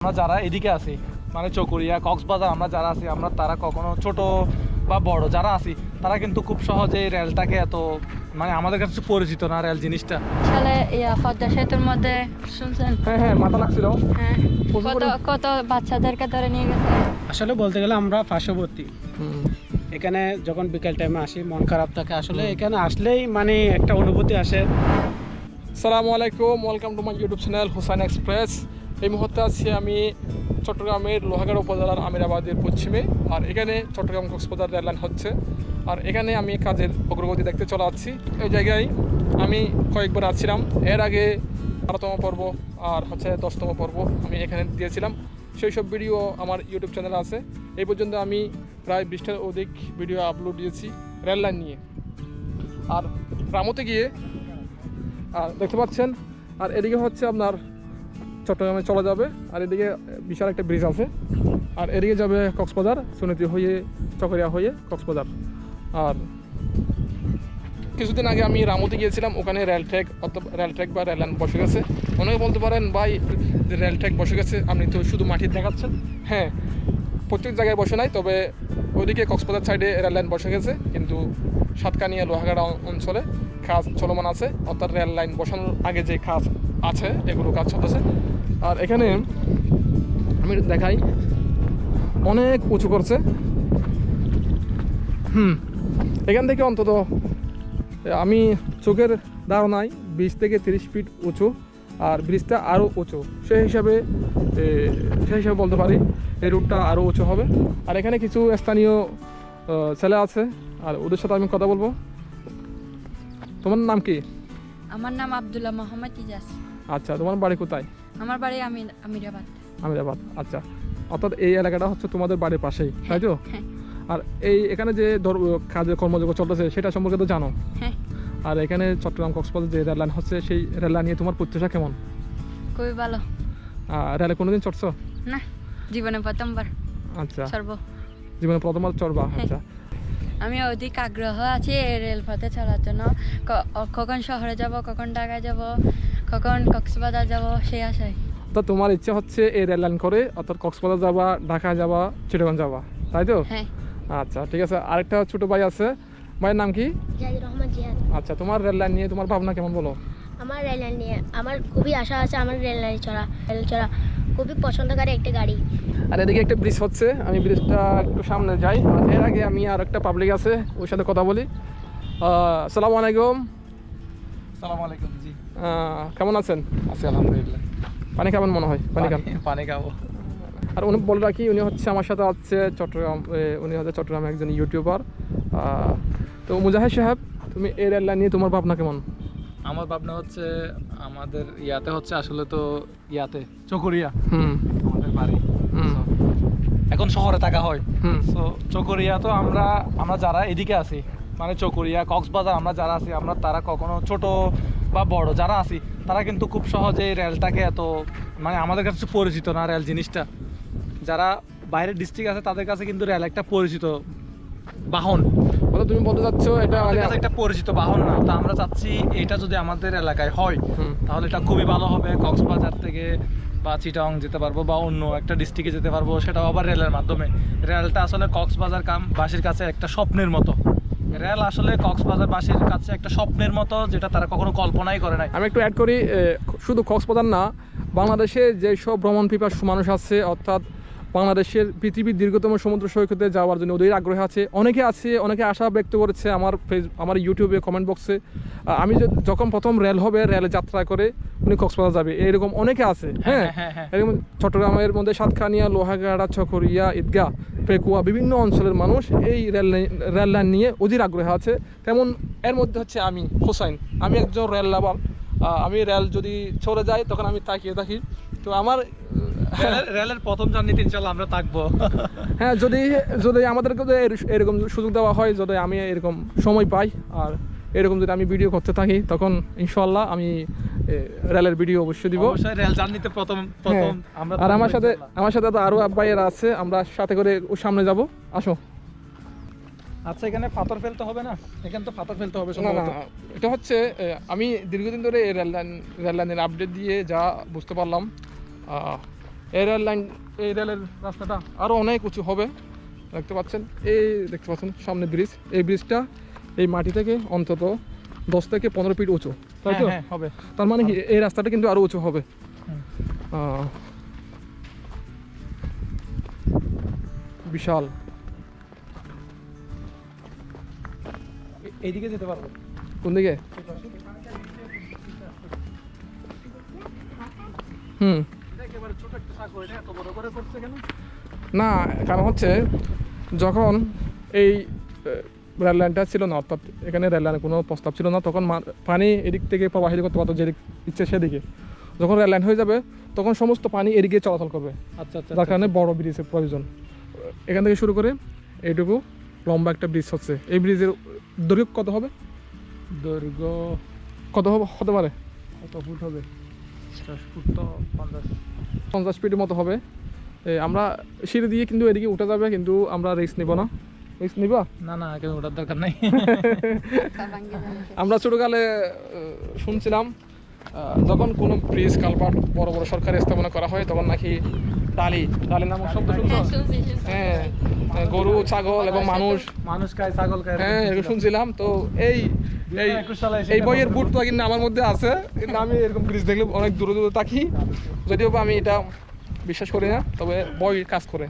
আমরা যারা এদিকে আছি মানে চকরিয়া কক্সবাজার আমরা যারা আছি আমরা তারা কখনো ছোট বা বড় যারা আছি তারা কিন্তু খুব সহজে রেলটাকে এত মানে আমাদের কাছে পরিচিত না রেল জিনিসটা। আসলে পদ্মা সেতুর মধ্যে শুনছেন? হ্যাঁ মাথা লাগছিল। হ্যাঁ কত বাচ্চাদেরকে ধরে নিয়ে গেছে। আসলে বলতে গেলে আমরা পার্শ্ববর্তী, এখানে যখন বিকেল টাইমে আসি মন খারাপ থাকে, আসলে এখানে আসলেই মানে একটা অনুভূতি আসে। আসসালামু আলাইকুম, welcome to my YouTube channel Hossain express. এই মুহূর্তে আছি আমি চট্টগ্রামের লোহাগাড়া উপজেলার আমিরাবাদের পশ্চিমে, আর এখানে চট্টগ্রাম কক্সবাজার রেললাইন হচ্ছে, আর এখানে আমি কাজের অগ্রগতি দেখতে চলে আসছি। এই জায়গায় আমি কয়েকবার আসছিলাম, এর আগে 12তম পর্ব আর 10তম পর্ব আমি এখানে দিয়েছিলাম। সেই সব ভিডিও আমার ইউটিউব চ্যানেলে আছে। এই পর্যন্ত আমি প্রায় 20টার অধিক ভিডিও আপলোড দিয়েছি রেললাইন নিয়ে। আর রামতে গিয়ে আর দেখতে পাচ্ছেন, আর এদিকে হচ্ছে আপনার চট্টগ্রামে চলে যাবে, আর এদিকে বিশাল একটা ব্রিজ আছে, আর এদিকে যাবে কক্সবাজার চুনতি হয়ে চকরিয়া হয়ে কক্সবাজার। আর কিছুদিন আগে আমি রামতে গিয়েছিলাম, ওখানে রেল ট্র্যাক বা রেল লাইন বসে গেছে। অনেকে বলতে পারেন ভাই যে রেল ট্র্যাক বসে গেছে, আপনি তো শুধু মাটির দেখাচ্ছেন। হ্যাঁ, প্রত্যেক জায়গায় বসে নাই, তবে ওইদিকে কক্সবাজার সাইডে রেল লাইন বসে গেছে, কিন্তু সাতকানিয়া লোহাগাড়া অঞ্চলে কাজ চলমান আছে, অর্থাৎ রেল লাইন বসানোর আগে যে কাজ আছে এগুলো কাজ চলতেছে। আর এখানে আমি দেখাই অনেক উঁচু করছে। এখান থেকে অন্তত আমি চোখের ধারণায় 20 থেকে 30 ফিট উঁচু, আর ব্রিজটা আরও উঁচু। সেই হিসাবে বলতে পারি এই রুটটা আরও উঁচু হবে। আর এখানে কিছু স্থানীয় ছেলে আছে, আর ওদের সাথে আমি কথা বলবো। তোমার নাম কি? আমার নাম আব্দুল্লাহ মোহাম্মদ ইজাজ। আচ্ছা, তোমার বাড়ি কোথায়? আমার বাড়ি আমিরাবাদ। আমিরাবাদ, আচ্ছা। অর্থাৎ এই এলাকাটা হচ্ছে তোমাদের বাড়ির পাশেই, তাই তো? হ্যাঁ। আর এখানে যে কাজের কর্মযোগ্য চলতেছে সেটা সম্পর্কে তো জানো? হ্যাঁ। আর এখানে চট্টগ্রাম কক্সবাজার যে রেল লাইন হচ্ছে, সেই রেল লাইন নিয়ে তোমার প্রত্যাশা কেমন? খুবই ভালো। রেলে কোনোদিন চড়ছো? না, জীবনে প্রথমবার। আচ্ছা, জীবনে প্রথমবার চড়বা। আচ্ছা, আমি অধিক আগ্রহ আছি এই রেলপথে চলার জন্য। কখন শহরে যাব, কখন ঢাকায় যাব, কখন কক্সবাজার যাব, সেই আশায়। তো তোমার ইচ্ছা হচ্ছে এই রেল লাইন করে অর্থাৎ কক্সবাজার যাবা, ঢাকা যাবা, চিটাগং যাবা, তাই তো? হ্যাঁ। আচ্ছা, ঠিক আছে। আরেকটা ছোট ভাই আছে, ভাইয়ের নাম কি? জিহাদ। আচ্ছা, তোমার রেল লাইন নিয়ে তোমার ভাবনা কেমন বলো? আমার রেল লাইন নিয়ে আমার খুবই আশা আছে। আমার রেল চড়া খুবই পছন্দকারী একটা গাড়ি। আর এদিকে একটা ব্রিজ হচ্ছে, আমি ব্রিজটা একটু সামনে যাই। এর আগে আমি আর একটা পাবলিক আছে, ওর সাথে কথা বলি। আসসালামু আলাইকুম। আসসালামু আলাইকুম। জি, কেমন আছেন? আছি আলহামদুলিল্লাহ। পানি খাবেন মনে হয়? পানি খাবো। আর উনি বলে রাখি, উনি হচ্ছে আমার সাথে আছে উনি হচ্ছে চট্টগ্রামে একজন ইউটিউবার। তো মুজাহিদ সাহেব, তুমি এই রেল লাইন নিয়ে তোমার ভাবনা কেমন? আমার ভাবনা হচ্ছে আমাদের ইয়াতে হচ্ছে আসলে তো ইয়াতে চকরিয়া আমাদের বাড়ি, এখন শহরে থাকা হয়। তো চকরিয়া তো আমরা যারা এদিকে আছি মানে চকরিয়া কক্সবাজার আমরা যারা আছি আমরা তারা কখনো ছোট বা বড় যারা আছি তারা কিন্তু খুব সহজে রেলটাকে এত মানে আমাদের কাছে পরিচিত না রেল জিনিসটা। যারা বাইরের ডিস্ট্রিক্ট আছে তাদের কাছে কিন্তু রেল একটা পরিচিত বাহন। তুমি বলতে চাচ্ছ এটা আমাদের কাছে একটা পরিচিত বাহন না। তো আমরা চাচ্ছি এটা যদি আমাদের এলাকায় হয় তাহলে এটা খুবই ভালো হবে। কক্সবাজার থেকে বা চিটাগং যেতে পারবো বা অন্য একটা ডিস্ট্রিক্টে যেতে পারবো, সেটাও আবার রেলের মাধ্যমে। রেলটা আসলে কক্সবাজার বাসীর কাছে একটা স্বপ্নের মতো। রেল আসলে কক্সবাজার বাসীর কাছে একটা স্বপ্নের মতো, যেটা তারা কখনো কল্পনাই করে নাই। আমি একটু অ্যাড করি, শুধু কক্সবাজার না, বাংলাদেশে যেসব ভ্রমণ পিপাসু মানুষ আছে, অর্থাৎ বাংলাদেশের পৃথিবীর দীর্ঘতম সমুদ্র সৈকতে যাওয়ার জন্য ওদের আগ্রহ আছে, অনেকে আশা ব্যক্ত করেছে আমার ইউটিউবে কমেন্ট বক্সে। আমি যখন প্রথম রেল হবে, রেলে যাত্রা করে উনি কক্সবাজার যাবে, এরকম অনেকে আছে। হ্যাঁ, এরকম চট্টগ্রামের মধ্যে সাতকানিয়া, লোহাগাড়া, চকরিয়া, ঈদগাহ, পেকুয়া বিভিন্ন অঞ্চলের মানুষ এই রেল লাইন নিয়ে অধীর আগ্রহ আছে। তেমন এর মধ্যে হচ্ছে আমি হোসাইন, আমি একজন রেল লাভার। আমি রেল যদি চলে যায় তখন আমি তাকিয়ে থাকি। তো আমার রেলের প্রথম জার্নিতে ইনশাআল্লাহ আমরা থাকবো। হ্যাঁ, যদি আমাদেরকে এরকম সুযোগ দেওয়া হয়, যদি আমি এরকম সময় পাই আর এরকম যদি আমি ভিডিও করতে থাকি, তখন ইনশাআল্লাহ আমি রেলের ভিডিও অবশ্যই দিব। অবশ্যই রেল জার্নিতে প্রথম আমরা। আর আমার সাথে তো আরো ভাইয়েরা আছে, আমরা সাথে করে সামনে যাব। আসো। আচ্ছা, এখানে পাথর ফেলতে হবে না? এখানে তো পাথর ফেলতে হবে না, এটা হচ্ছে আমি দীর্ঘদিন ধরে রেল লাইনের আপডেট দিয়ে যা বুঝতে পারলাম, এই রেল লাইন, এই রেলের রাস্তাটা আরও অনেক উঁচু হবে। দেখতে পাচ্ছেন, এই দেখতে পাচ্ছেন সামনে ব্রিজ, এই ব্রিজটা এই মাটি থেকে অন্তত 10 থেকে 15 ফিট উঁচু, তাই তো? হ্যাঁ হবে। তার মানে কি এই রাস্তাটা কিন্তু আরও উঁচু হবে। বিশাল। এইদিকে যেতে পারবো? কোন দিকে? হুম, না কারণ হচ্ছে যখন এই রেল লাইনটা ছিল না, অর্থাৎ এখানে রেল লাইনের কোনো প্রস্তাব ছিল না, তখন পানি এদিক থেকে প্রবাহিত করতে পারতো যেদিক ইচ্ছে সেদিকে। যখন রেল লাইন হয়ে যাবে তখন সমস্ত পানি এদিকে চলাচল করবে। আচ্ছা আচ্ছা। যার কারণে বড় ব্রিজের প্রয়োজন। এখান থেকে শুরু করে এইটুকু লম্বা একটা ব্রিজ হচ্ছে। এই ব্রিজের দৈর্ঘ্য কত হবে? দৈর্ঘ্য কত হতে পারে? কত ফুট হবে? 10 ফুট তো 50 ফিটের মতো হবে। আমরা সিঁড়ি দিয়ে কিন্তু এদিকে উঠে যাবে, কিন্তু আমরা রিস্ক নিব না। রিস্ক নিবা? না না, কেন ওটার দরকার নাই। আমরা ছোটকালে শুনছিলাম যখন কোনো ব্রিজ কালভার্ট বড় বড় সরকারি স্থাপনা করা হয় তখন নাকি টালি নামক শব্দ শুনতো। হ্যাঁ, গরু ছাগল এবং মানুষ খায়, ছাগল খায়। হ্যাঁ, এরকম শুনছিলাম। তো এই বইয়ের বুটটা কিন্তু আমার মধ্যে আছে, কিন্তু আমি এরকম ব্রিজ দেখলে অনেক দূরে দূরে থাকি। যদিও বা আমি এটা বিশ্বাস করি না, তবে বই কাজ করে।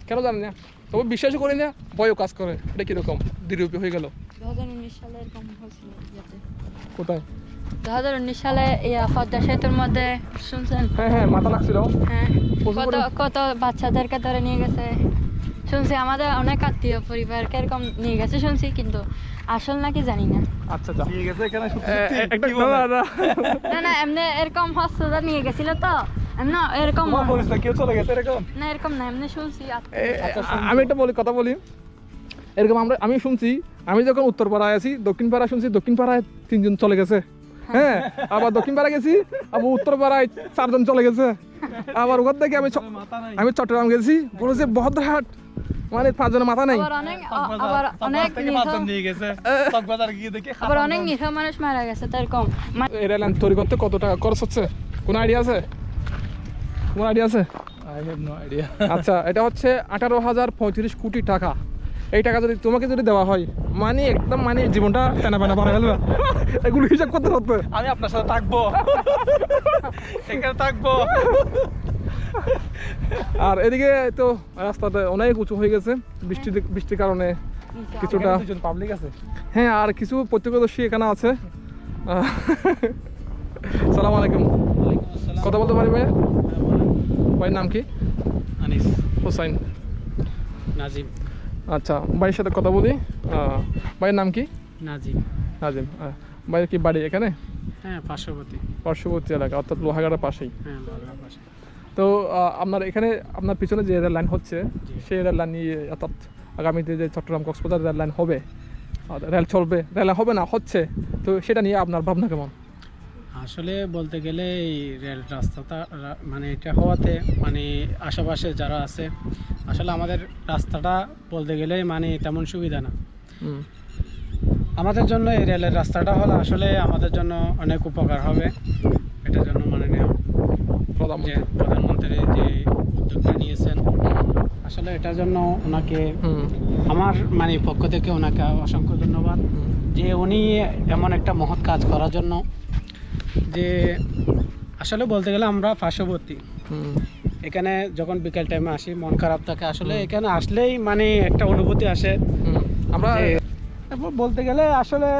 কেন জানি না, তবে বিশ্বাসও করি না, বইও কাজ করে। এটা কিরকম দ্বিরূপী হয়ে গেল? 2019 সালে এরকম হয়েছিল। কোথায়? 2019 সালে পদ্মা সেতুর মধ্যে শুনছেন? হ্যাঁ, মাথা লাগছিল। হ্যাঁ, কত বাচ্চাদেরকে ধরে নিয়ে গেছে শুনছি। আমাদের অনেক আত্মীয় পরিবারকে এরকম নিয়ে গেছে শুনছি, কিন্তু আসল নাকি জানি না। আচ্ছা, নিয়ে গেছে এখানে না এমনি এরকম হসপিটাল নিয়ে গেছিল তো, না এরকম কেউ চলে গেছে এরকম? না, এরকম না, এমনি শুনছি। আমি একটা কথা বলি, এরকম আমি শুনছি। আমি যখন উত্তরপাড়ায় আছি, দক্ষিণ পাড়া শুনছি দক্ষিণ পাড়ায় 3 জন চলে গেছে। হ্যাঁ, আবার দক্ষিণ পাড়া গেছি, আবার উত্তর পাড়ায় 4 জন চলে গেছে। আবার ওখান থেকে আমি চট্টগ্রাম গেছি, বলেছে বহদ্রহাট, মানে 5 জনের মাথা নাই। আবার অনেক নিরীহ মানুষ মারা গেছে। তো এরকম এই রেল লাইন তৈরি করতে কত টাকা খরচ হচ্ছে? কোনো আইডিয়া আছে? I have no idea. আচ্ছা, এটা হচ্ছে 18,035 কোটি টাকা। এই টাকা যদি তোমাকে দেওয়া হয়, মানে একদম মানে জীবনটা টানা বানা বানা ফেলবে। এগুলো হিসাব করতে আমি আপনার সাথে থাকবো, এখানে থাকবো। আর এদিকে তো রাস্তাটা অনেক উঁচু হয়ে গেছে বৃষ্টির কারণে কিছুটা। পাবলিক আছে। হ্যাঁ, আর কিছু প্রত্যক্ষদর্শী এখানে আছে। সালাম আলাইকুম। কথা বলতে পারি ভাই? ভাইয়ের নাম কি? আনিস, হোসাইন, নাজিম। আচ্ছা, ভাইয়ের সাথে কথা বলি। ভাইয়ের নাম কি? নাজিম। ভাইয়ের কি বাড়ি এখানে? হ্যাঁ, পার্শ্ববর্তী এলাকা, অর্থাৎ লোহাগাড়ার পাশেই। হ্যাঁ, লোহাগাড়ার পাশে। তো আপনার এখানে আপনার পিছনে যে রেল লাইন হচ্ছে, সেই রেল লাইন নিয়ে, অর্থাৎ আগামীতে যে চট্টগ্রাম কক্সবাজার রেল লাইন হবে, রেল চলবে, রেল হবে না হচ্ছে, তো সেটা নিয়ে আপনার ভাবনা কেমন? আসলে বলতে গেলে এই রেল রাস্তাটা মানে এটা হওয়াতে মানে আশেপাশে যারা আছে, আসলে আমাদের রাস্তাটা বলতে গেলে মানে তেমন সুবিধা না। আমাদের জন্য এই রেলের রাস্তাটা হলে আসলে আমাদের জন্য অনেক উপকার হবে। এটার জন্য মাননীয় প্রধানমন্ত্রী যে উদ্যোগটা নিয়েছেন, আসলে এটার জন্য ওনাকে আমার মানে পক্ষ থেকে ওনাকে অসংখ্য ধন্যবাদ, যে উনি এমন একটা মহৎ কাজ করার জন্য। যে আসলে বলতে গেলে আমরা পার্শ্ববর্তী, এখানে যখন বিকেল টাইমে আসি মন খারাপ থাকে, আসলে এখানে আসলেই মানে একটা অনুভূতি আসে। আমরা বলতে গেলে আসলে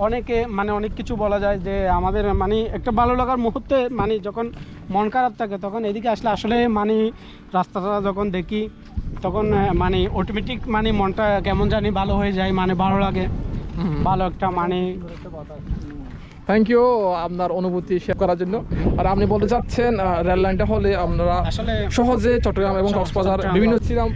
অনেকে মানে অনেক কিছু বলা যায়, যে আমাদের মানে একটা ভালো লাগার মুহূর্তে মানে যখন মন খারাপ থাকে তখন এদিকে আসলে আসলে মানে রাস্তাটা যখন দেখি তখন মানে অটোমেটিক মানে মনটা কেমন জানি ভালো হয়ে যায়, মানে ভালো লাগে, ভালো একটা মানে। থ্যাংক ইউ আপনার অনুভূতি শেয়ার করার জন্য। আর আপনি বলতে চাচ্ছেন রেল লাইনটা হলে আপনারা আসলে সহজে চট্টগ্রাম এবং কক্সবাজার বিভিন্ন ছিলাম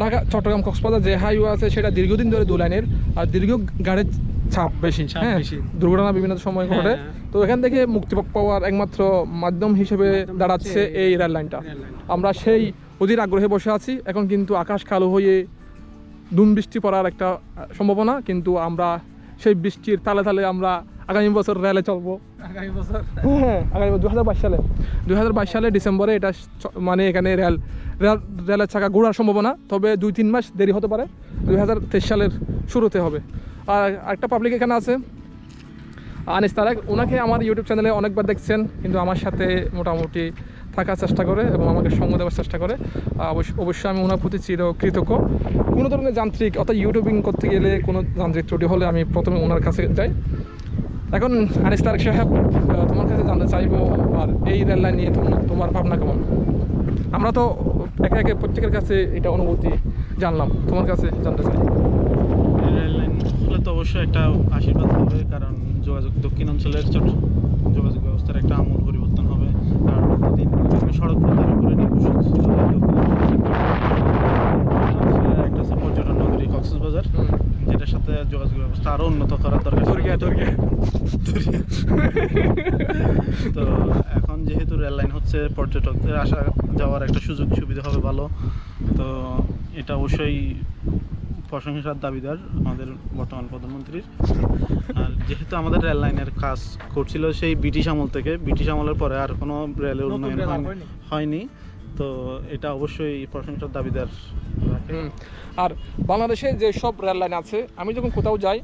ঢাকা চট্টগ্রাম কক্সবাজার যে হাইওয়ে আছে সেটা দীর্ঘদিন ধরে 2 লাইনের, আর দীর্ঘ গাড়ির চাপ বেশি, হ্যাঁ, দুর্ঘটনা বিভিন্ন সময় ঘটে। তো এখান থেকে মুক্তি পাওয়ার একমাত্র মাধ্যম হিসেবে দাঁড়াচ্ছে এই রেল লাইনটা। আমরা সেই অধীর আগ্রহে বসে আছি। এখন কিন্তু আকাশ কালো হয়ে ধুম বৃষ্টি পড়ার একটা সম্ভাবনা, কিন্তু আমরা সেই বৃষ্টির তালে তালে আমরা আগামী বছর রেলে চলবো। আগামী বছর হ্যাঁ, আগামী 2022 সালে ডিসেম্বরে এটা মানে এখানে রেলের চাকা ঘোরার সম্ভাবনা, তবে 2-3 মাস দেরি হতে পারে, 2023 সালের শুরুতে হবে। আর একটা পাবলিক এখানে আছে আনিস তারেক, ওনাকে আমার ইউটিউব চ্যানেলে অনেকবার দেখছেন, কিন্তু আমার সাথে মোটামুটি থাকার চেষ্টা করে এবং আমাকে সঙ্গ দেওয়ার চেষ্টা করে। অবশ্যই আমি ওনার প্রতি চিরকৃতজ্ঞ। কোনো ধরনের যান্ত্রিক অর্থাৎ ইউটিউবিং করতে গেলে কোনো যান্ত্রিক ত্রুটি হলে আমি প্রথমে ওনার কাছে যাই। এখন আনিস তারেক সাহেব, তোমার কাছে জানতে চাইবো, আর এই রেল লাইন নিয়ে তোমার ভাবনা কেমন? আমরা তো একে একে প্রত্যেকের কাছে এটা অনুভূতি জানলাম, তোমার কাছে জানতে চাই। রেল লাইন হলে তো অবশ্যই একটা আশীর্বাদ হবে, কারণ দক্ষিণ অঞ্চলের যোগাযোগ ব্যবস্থার একটা আমূল পরিবর্তন হবে। কারণ প্রতিদিন সড়ক পথের উপরে নির্ভরশীল ছিল একটা আছে পর্যটন নগরী কক্সবাজার, যেটার সাথে যোগাযোগ ব্যবস্থা আরও উন্নত করার দরকার। তো এখন যেহেতু রেল লাইন হচ্ছে, পর্যটকদের আসা যাওয়ার একটা সুযোগ সুবিধা হবে ভালো। তো এটা অবশ্যই প্রশংসার দাবিদার আমাদের বর্তমান প্রধানমন্ত্রীর। আর যেহেতু আমাদের রেল লাইনের কাজ করছিল সেই ব্রিটিশ আমল থেকে, ব্রিটিশ আমলের পরে আর কোনো রেলের উন্নয়ন হয়নি, তো এটা অবশ্যই প্রশংসার দাবিদার। আর বাংলাদেশে যে সব রেল লাইন আছে, আমি যখন কোথাও যাই,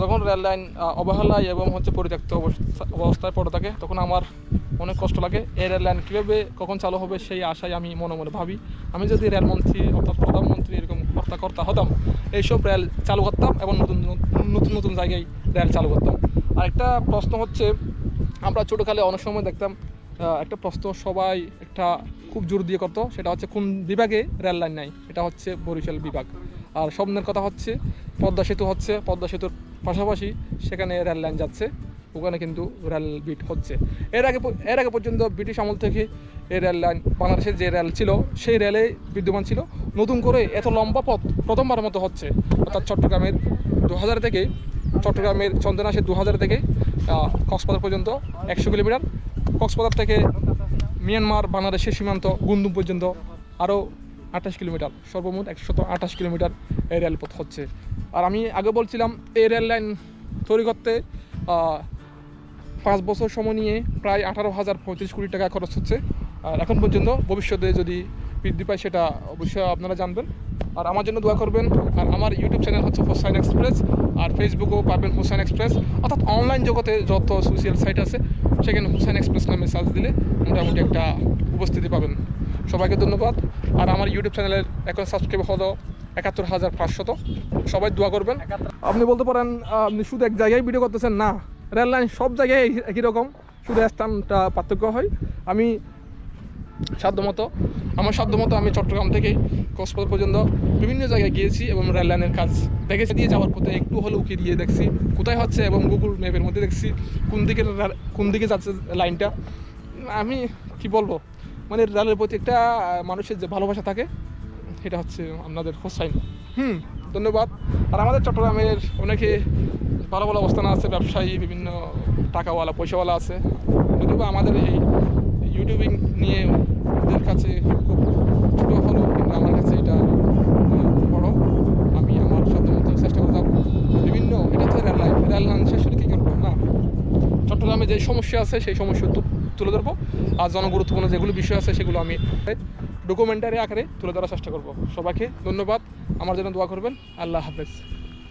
যখন রেল লাইন অবহেলায় এবং পরিত্যক্ত অবস্থায় পড়ে থাকে, তখন আমার অনেক কষ্ট লাগে। এই রেল লাইন কীভাবে কখন চালু হবে সেই আশায় আমি মনে মনে ভাবি, আমি যদি রেলমন্ত্রী অর্থাৎ প্রধানমন্ত্রী এরকম কর্তা হতাম, এইসব রেল চালু করতাম এবং নতুন নতুন জায়গায় রেল চালু করতাম। আর একটা প্রশ্ন হচ্ছে, আমরা ছোটোকালে অনেক সময় দেখতাম একটা প্রশ্ন সবাই একটা খুব জোর দিয়ে করতো, সেটা হচ্ছে কোন বিভাগে রেল লাইন নাই, এটা হচ্ছে বরিশাল বিভাগ। আর স্বপ্নের কথা হচ্ছে পদ্মা সেতু হচ্ছে, পদ্মা সেতুর পাশাপাশি সেখানে রেল লাইন যাচ্ছে, ওখানে কিন্তু রেল বিট হচ্ছে। এর আগে পর্যন্ত ব্রিটিশ আমল থেকে এই রেল লাইন, বাংলাদেশের যে রেল ছিল সেই রেলে বিদ্যমান ছিল, নতুন করে এত লম্বা পথ প্রথমবারের মতো হচ্ছে। অর্থাৎ চট্টগ্রামের 2000 থেকে, চট্টগ্রামের চন্দনাশের 2000 থেকে কক্সবাজার পর্যন্ত 100 কিলোমিটার, কক্সবাজার থেকে মিয়ানমার বাংলাদেশের সীমান্ত গুন্দুম পর্যন্ত আরও 28 কিলোমিটার, সর্বমোট 128 কিলোমিটার এই রেলপথ হচ্ছে। আর আমি আগে বলছিলাম এই রেল লাইন তৈরি করতে 5 বছর সময় নিয়ে প্রায় 18,035 কোটি টাকা খরচ হচ্ছে। আর এখন পর্যন্ত, ভবিষ্যতে যদি বৃদ্ধি পায় সেটা অবশ্যই আপনারা জানবেন। আর আমার জন্য দোয়া করবেন। আর আমার ইউটিউব চ্যানেল হচ্ছে হোসাইন এক্সপ্রেস, আর ফেসবুকেও পাবেন হোসাইন এক্সপ্রেস, অর্থাৎ অনলাইন জগতে যত সোশ্যাল সাইট আছে সেখানে হোসাইন এক্সপ্রেস নামে সার্চ দিলে মোটামুটি একটা উপস্থিতি পাবেন। সবাইকে ধন্যবাদ। আর আমার ইউটিউব চ্যানেলের এখন সাবস্ক্রাইব হলো 71,500। সবাই দোয়া করবেন। আপনি বলতে পারেন আপনি শুধু এক জায়গায় ভিডিও করতেছেন, না, রেল লাইন সব জায়গায় একই রকম, শুধু স্থানটা পার্থক্য হয়। আমি আমার সাধ্যমতো আমি চট্টগ্রাম থেকে কক্সবাজার পর্যন্ত বিভিন্ন জায়গায় গিয়েছি এবং রেল লাইনের কাজ দেখেছি। দিয়ে যাওয়ার পথে একটু হলেও উকি দিয়ে দেখছি কোথায় হচ্ছে, এবং গুগল ম্যাপের মধ্যে দেখছি কোন দিকে যাচ্ছে লাইনটা। আমি কি বলবো, মানে রেলের প্রতি একটা মানুষের যে ভালোবাসা থাকে, এটা হচ্ছে আপনাদের হোসাইন। ধন্যবাদ। আর আমাদের চট্টগ্রামের অনেকে ভালো ভালো অবস্থান আছে, ব্যবসায়ী, বিভিন্ন টাকাওয়ালা পয়সাওয়ালা আছে, যদিও আমাদের এই ইউটিউবিং নিয়ে ওদের কাছে খুব ছোটো হলো, কিন্তু আমার কাছে এটা বড়। আমি আমার সাধ্যমতো চেষ্টা করে যাবো বিভিন্ন, এটা তো রেল লাইন শেষ হলে কী করবো না, চট্টগ্রামে যে সমস্যা আছে সেই সমস্যা তুলে ধরবো। আর জনগুরুত্বপূর্ণ যেগুলো বিষয় আছে সেগুলো আমি ডকুমেন্টারি আকারে তুলে ধরার চেষ্টা করবো। সবাইকে ধন্যবাদ। আমার জন্য দোয়া করবেন। আল্লাহ হাফেজ।